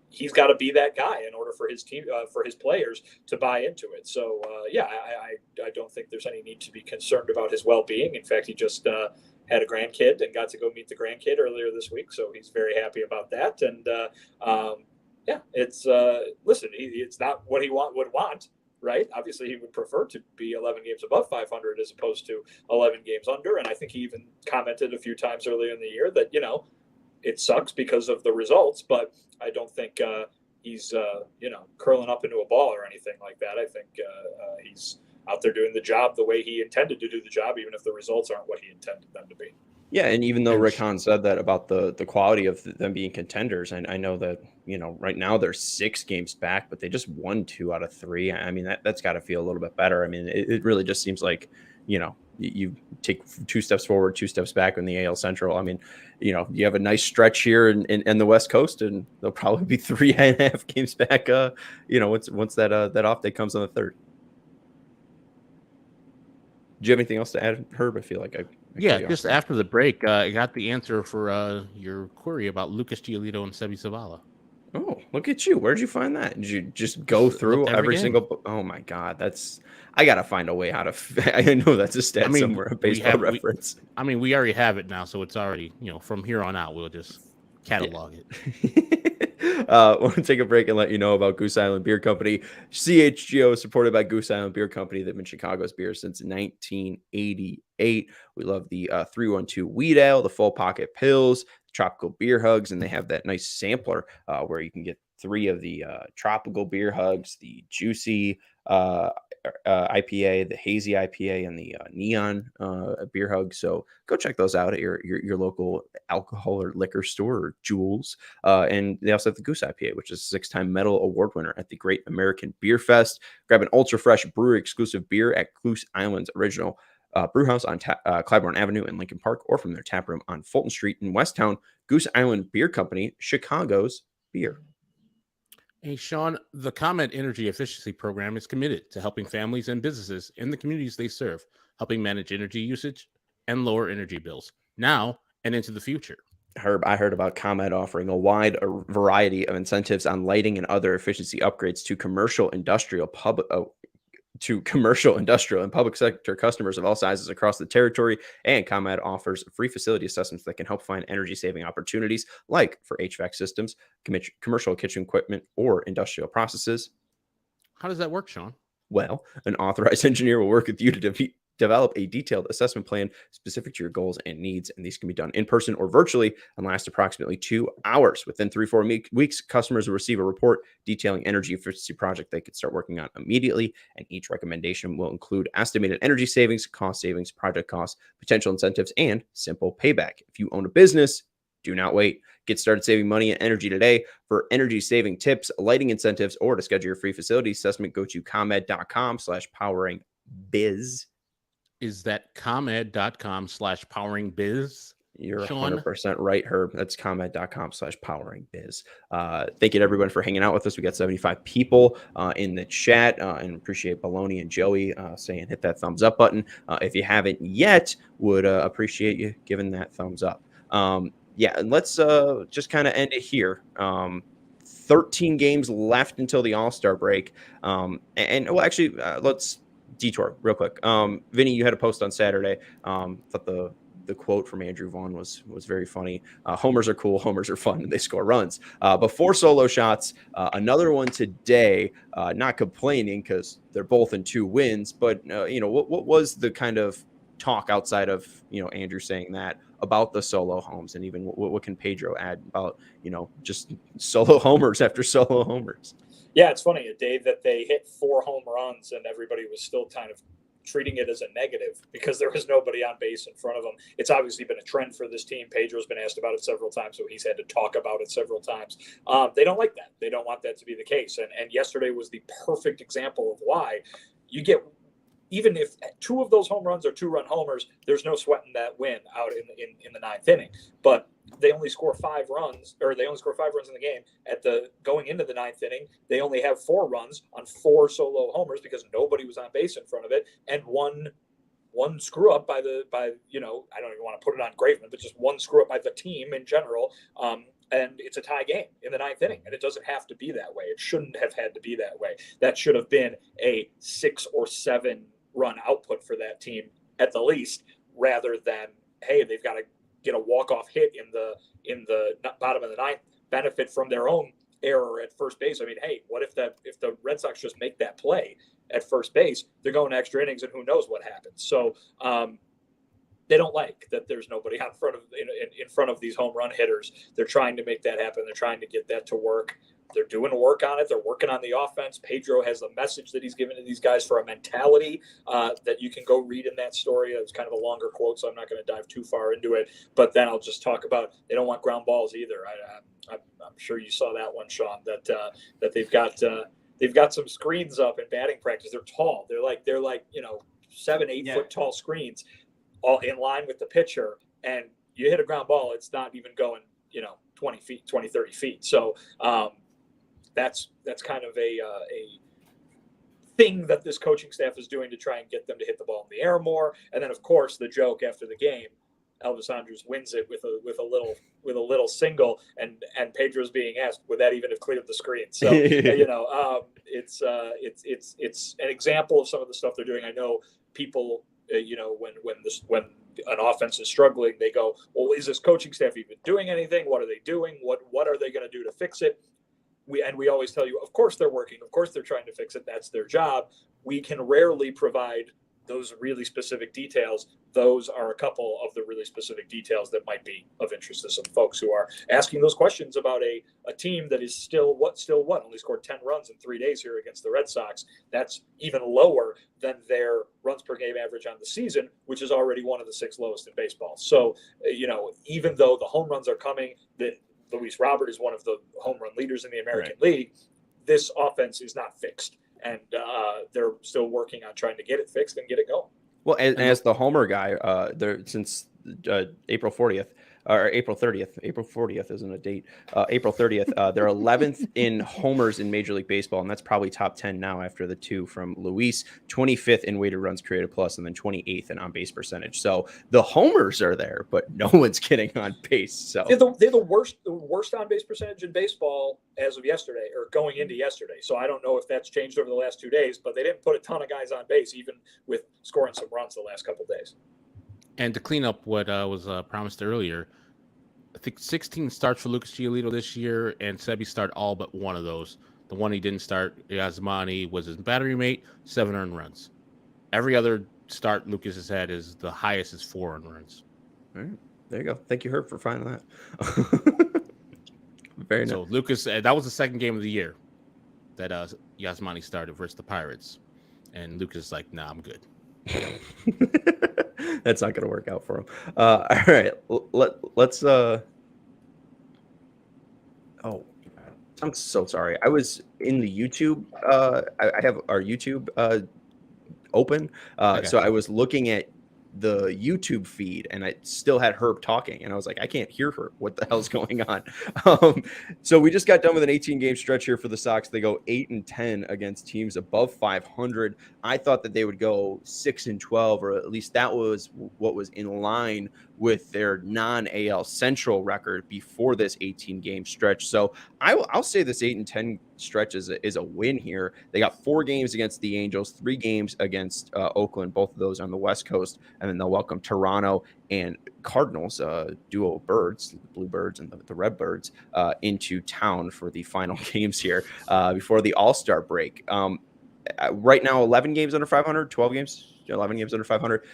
He's got to be that guy in order for his team, for his players to buy into it. So, I don't think there's any need to be concerned about his well-being. In fact, he just had a grandkid and got to go meet the grandkid earlier this week. So he's very happy about that. And, it's not what he would want, right? Obviously, he would prefer to be 11 games above 500 as opposed to 11 games under. And I think he even commented a few times earlier in the year that, it sucks because of the results, but I don't think he's, curling up into a ball or anything like that. I think he's out there doing the job the way he intended to do the job, even if the results aren't what he intended them to be. Yeah, and even though Rick Hahn said that about the quality of them being contenders, and I know that, right now they're 6 games back, but they just won 2 out of 3. I mean, that's got to feel a little bit better. I mean, it really just seems like, you take 2 steps forward, 2 steps back in the AL Central. I mean, you have a nice stretch here in the West Coast, and they'll probably be 3.5 games back. Once that off day comes on the 3rd. Do you have anything else to add, Herb? I feel like just after the break, I got the answer for your query about Lucas Giolito and Sebi Zavala. Oh, look at you. Where'd you find that? Did you just go through every single? Oh my God. I got to find a way how to, I know that's a stat somewhere, a baseball reference. We already have it now. So it's already, from here on out, we'll just catalog it. Want to take a break and let you know about Goose Island Beer Company. CHGO is supported by Goose Island Beer Company. They've been Chicago's beer since 1988. We love the 312 Wheat Ale, the Full Pocket Pills, Tropical Beer Hugs, and they have that nice sampler where you can get 3 of the tropical beer hugs, the juicy IPA, the hazy IPA, and the neon beer hug. So go check those out at your local alcohol or liquor store or Jewels. And they also have the Goose IPA, which is a 6-time medal award winner at the Great American Beer Fest. Grab an ultra fresh brewery exclusive beer at Goose Island's original Brewhouse on Clybourne Avenue in Lincoln Park, or from their tap room on Fulton Street in Westtown. Goose Island Beer Company, Chicago's beer. Hey, Sean, the ComEd Energy Efficiency Program is committed to helping families and businesses in the communities they serve, helping manage energy usage and lower energy bills now and into the future. Herb, I heard about ComEd offering a wide variety of incentives on lighting and other efficiency upgrades to commercial, industrial, and public sector customers of all sizes across the territory. And ComEd offers free facility assessments that can help find energy saving opportunities, like for HVAC systems, commercial kitchen equipment, or industrial processes. How does that work, Sean? Well, an authorized engineer will work with you to develop a detailed assessment plan specific to your goals and needs, and these can be done in person or virtually and last approximately 2 hours. Within 3-4 weeks, customers will receive a report detailing energy efficiency project they could start working on immediately, and each recommendation will include estimated energy savings, cost savings, project costs, potential incentives, and simple payback. If you own a business, do not wait. Get started saving money and energy today. For energy saving tips, lighting incentives, or to schedule your free facility assessment, go to ComEd.com/poweringbiz. Is that ComEd.com/poweringbiz? You're Sean? 100% right, Herb. That's ComEd.com/poweringbiz. Thank you to everyone for hanging out with us. We got 75 people in the chat, and appreciate Baloney and Joey saying hit that thumbs up button. If you haven't yet, would appreciate you giving that thumbs up. Yeah, and let's just kind of end it here. 13 games left until the All-Star break. Well, actually, let's detour real quick. Vinny, you had a post on Saturday. Thought the quote from Andrew Vaughn was very funny. Homers are cool, homers are fun, and they score runs. But 4 solo shots, another one today. Not complaining because they're both in 2 wins, but what was the kind of talk outside of Andrew saying that about the solo homes, and even what can Pedro add about just solo homers after solo homers? Yeah, it's funny. A day that they hit 4 home runs and everybody was still kind of treating it as a negative because there was nobody on base in front of them. It's obviously been a trend for this team. Pedro's been asked about it several times, so he's had to talk about it several times. They don't like that. They don't want that to be the case. And yesterday was the perfect example of why. You get, even if 2 of those home runs are 2-run homers, there's no sweating that win out in the 9th inning. But they only score 5 runs, or they only score 5 runs in the game. Going into the 9th inning, they only have 4 runs on 4 solo homers because nobody was on base in front of it, and one screw up by I don't even want to put it on Graveman, but just one screw up by the team in general. And it's a tie game in the 9th inning, and it doesn't have to be that way. It shouldn't have had to be that way. That should have been a 6 or 7 run output for that team at the least, rather than, hey, they've got to get a walk-off hit in the bottom of the 9th, benefit from their own error at first base. I mean, hey, what if the Red Sox just make that play at first base? They're going to extra innings, and who knows what happens. So they don't like that there's nobody in front of these home run hitters. They're trying to make that happen. They're trying to get that to work. They're doing work on it. They're working on the offense. Pedro has a message that he's given to these guys for a mentality that you can go read in that story. It's kind of a longer quote, so I'm not going to dive too far into it. But then I'll just talk about they don't want ground balls either. I'm sure you saw that one, Sean. That they've got some screens up in batting practice. They're tall. They're like 7-8 foot tall screens, all in line with the pitcher. And you hit a ground ball, it's not even going 20 feet, 20, 30 feet. So that's kind of a thing that this coaching staff is doing to try and get them to hit the ball in the air more. And then, of course, the joke after the game, Elvis Andrus wins it with a little single, and Pedro's being asked, would that even have cleared the screen? So it's an example of some of the stuff they're doing. I know people, when an offense is struggling, they go, well, is this coaching staff even doing anything? What are they doing? What are they going to do to fix it? We always tell you, of course they're working. Of course they're trying to fix it. That's their job. We can rarely provide those really specific details. Those are a couple of the really specific details that might be of interest to some folks who are asking those questions about a team that is still only scored 10 runs in 3 days here against the Red Sox. That's even lower than their runs per game average on the season, which is already one of the 6 lowest in baseball. So, even though the home runs are coming, Luis Robert is one of the home run leaders in the American League, this offense is not fixed. And they're still working on trying to get it fixed and get it going. Well, as the homer guy, since April 40th, or April 30th. April 40th isn't a date. April 30th. They're 11th in homers in Major League Baseball, and that's probably top 10 now after the 2 from Luis. 25th in weighted runs created plus, and then 28th in on base percentage. So the homers are there, but no one's getting on base. So they're the worst on base percentage in baseball as of yesterday, or going into yesterday. So I don't know if that's changed over the last 2 days, but they didn't put a ton of guys on base, even with scoring some runs the last couple of days. And to clean up what was promised earlier, I think 16 starts for Lucas Giolito this year, and Sebi started all but one of those. The one he didn't start, Yasmani, was his battery mate, 7 earned runs. Every other start Lucas has had is the highest is 4 earned runs. All right. There you go. Thank you, Herb, for finding that. Very nice. So Lucas, that was the second game of the year that Yasmani started versus the Pirates. And Lucas is like, nah, I'm good. That's not going to work out for him. All right. Let's I'm so sorry. I was in the YouTube. I have our YouTube open. I So got I you. was looking at the YouTube feed and I still had Herb talking. And I was like, I can't hear Herb. What the hell's going on? Um, so we just got done with an 18 game stretch here for the Sox. They go 8-10 against teams above 500. I thought that they would go 6-12, or at least that was what was in line with their non-AL Central record before this 18 game stretch. So I'll say this 8-10 stretch is a win here. They got 4 games against the Angels, 3 games against Oakland, both of those on the West Coast, and then they'll welcome Toronto and Cardinals, duo birds, the Bluebirds and the Redbirds, into town for the final games here before the All-Star break. Right now, 11 games under 500, 12 games, 11 games under 500.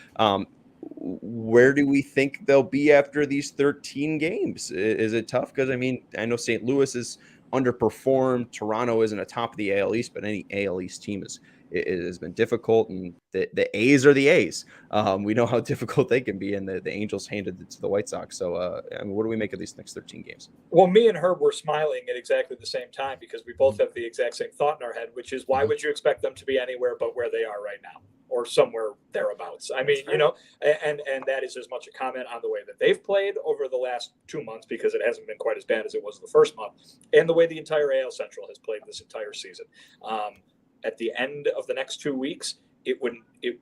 Where do we think they'll be after these 13 games? Is it tough? Because, I mean, I know St. Louis is underperformed. Toronto isn't atop of the AL East, but any AL East team it has been difficult, and the A's are the A's. We know how difficult they can be, and the Angels handed it to the White Sox. So, I mean, what do we make of these next 13 games? Well, me and Herb were smiling at exactly the same time because we both have the exact same thought in our head, which is why would you expect them to be anywhere but where they are right now, or somewhere thereabouts? I mean, you know, and that is as much a comment on the way that they've played over the last 2 months, because it hasn't been quite as bad as it was the first month, and the way the entire AL Central has played this entire season. At the end of the next 2 weeks, it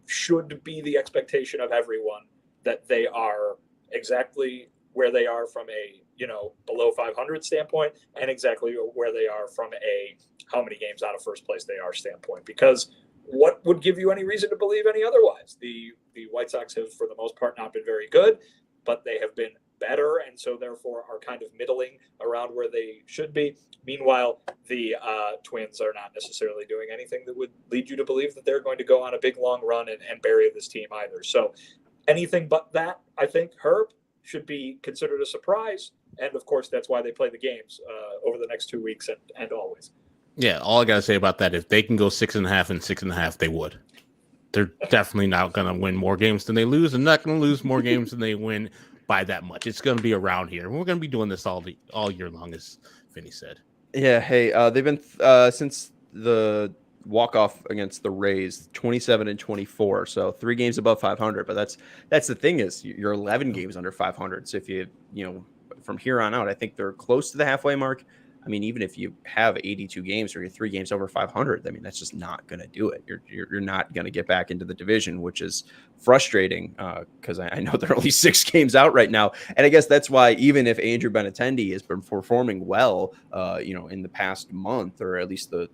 should be the expectation of everyone that they are exactly where they are from a, you know, below 500 standpoint, and exactly where they are from a how many games out of first place they are standpoint. Because what would give you any reason to believe any otherwise? The White Sox have, for the most part, not been very good, but they have been better, and so therefore are kind of middling around where they should be. Meanwhile, the Twins are not necessarily doing anything that would lead you to believe that they're going to go on a big long run and bury this team either. So anything but that, I think, Herb, should be considered a surprise. And of course, that's why they play the games over the next 2 weeks and always. Yeah, all I gotta say about that, if they can go 6.5 and 6.5, they would. They're definitely not gonna win more games than they lose, and not gonna lose more games than they win by that much. It's gonna be around here. We're gonna be doing this all year long, as Vinny said. Yeah, hey, they've been since the walk-off against the Rays, 27-24, so 3 games above 500. But that's the thing, is you're 11 games under 500. So if you know, from here on out, I think they're close to the halfway mark. I mean, even if you have 82 games or you're 3 games over 500, I mean, that's just not going to do it. You're not going to get back into the division, which is frustrating because I know they're only 6 games out right now. And I guess that's why, even if Andrew Benintendi has been performing well, you know, in the past month, or at least the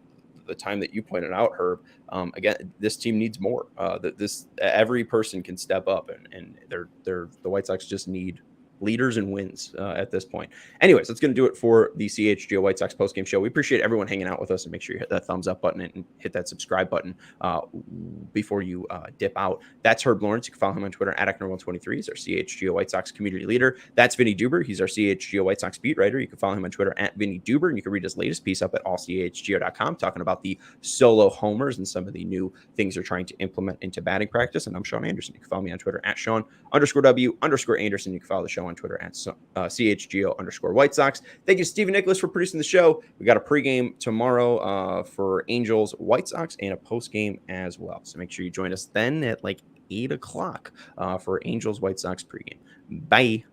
time that you pointed out, Herb, again, this team needs more. Every person can step up, and the White Sox just need leaders and wins at this point. Anyways, that's going to do it for the CHGO White Sox postgame show. We appreciate everyone hanging out with us, and make sure you hit that thumbs up button and hit that subscribe button before you dip out. That's Herb Lawrence. You can follow him on Twitter at Eckner123. He's our CHGO White Sox community leader. That's Vinnie Duber. He's our CHGO White Sox beat writer. You can follow him on Twitter at Vinnie Duber, and you can read his latest piece up at allchgo.com, talking about the solo homers and some of the new things they're trying to implement into batting practice. And I'm Sean Anderson. You can follow me on Twitter at Sean_W_Anderson. You can follow the show on Twitter at CHGO_White Sox. Thank you, Stephen Nicholas, for producing the show. We got a pregame tomorrow for Angels, White Sox, and a postgame as well. So make sure you join us then at like 8 o'clock for Angels, White Sox pregame. Bye.